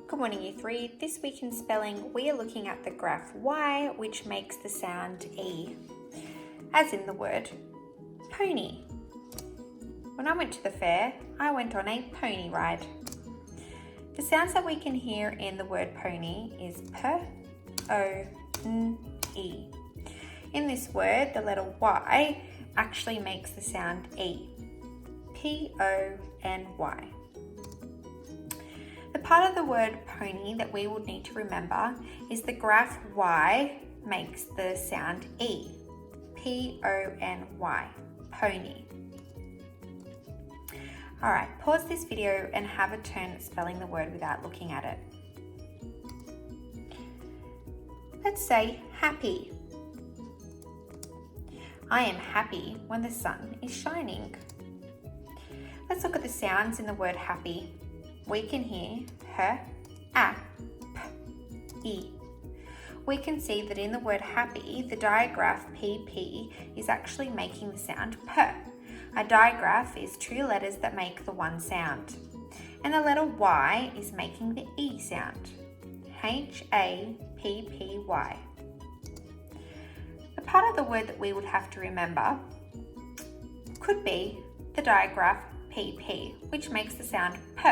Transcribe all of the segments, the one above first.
Good morning, Year 3. This week in spelling, we are looking at the graph Y, which makes the sound E, as in the word pony. When I went to the fair, I went on a pony ride. The sounds that we can hear in the word pony is P, O, N, E. In this word, the letter Y actually makes the sound E, P, O, N, Y. The part of the word pony that we would need to remember is the graph Y makes the sound E, P-O-N-Y, pony. Alright, pause this video and have a turn at spelling the word without looking at it. Let's say happy. I am happy when the sun is shining. Let's look at the sounds in the word happy. We can hear H, A, P, E. We can see that in the word happy, the digraph PP is actually making the sound P. A digraph is two letters that make the one sound. And the letter Y is making the E sound. H-A-P-P-Y. The part of the word that we would have to remember could be the digraph PP, which makes the sound P,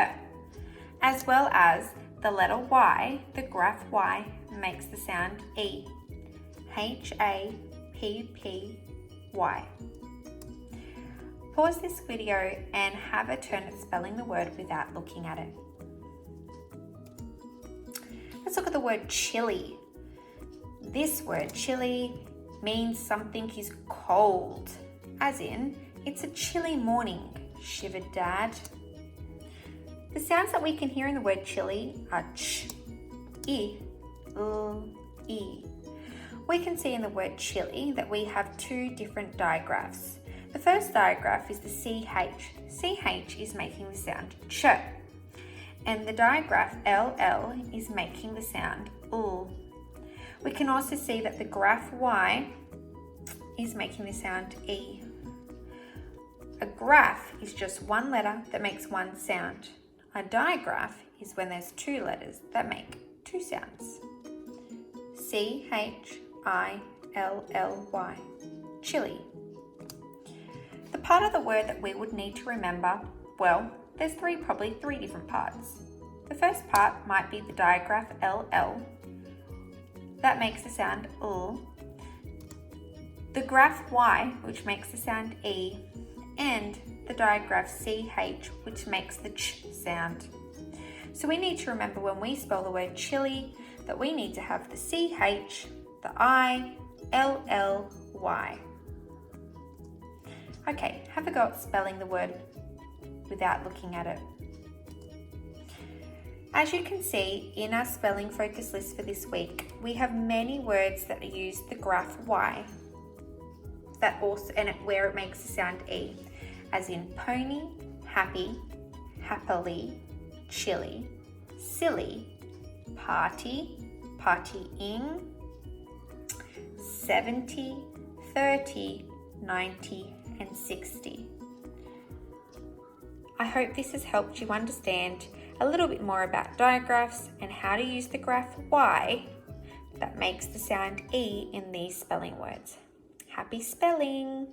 as well as the letter Y, the graph Y makes the sound E, H-A-P-P-Y. Pause this video and have a turn at spelling the word without looking at it. Let's look at the word chilly. This word chilly means something is cold, as in it's a chilly morning. Shivered, Dad? The sounds that we can hear in the word chilly are ch, I, l, e. We can see in the word chilly that we have two different digraphs. The first digraph is the CH. CH is making the sound ch. And the digraph LL is making the sound l. We can also see that the graph Y is making the sound E. A graph is just one letter that makes one sound. A digraph is when there's two letters that make two sounds. C-H-I-L-L-Y, chilly. The part of the word that we would need to remember, well, there's probably three different parts. The first part might be the digraph LL. That makes the sound L. The graph Y, which makes the sound E, and the digraph CH, which makes the ch sound. So we need to remember when we spell the word chilly that we need to have the CH, the I, LL, Y. Okay, have a go at spelling the word without looking at it. As you can see in our spelling focus list for this week, we have many words that use the graph Y, where it makes the sound E, as in pony, happy, happily, chilly, silly, party, partying, 70, 30, 90, and 60. I hope this has helped you understand a little bit more about digraphs and how to use the graph Y that makes the sound E in these spelling words. Happy spelling!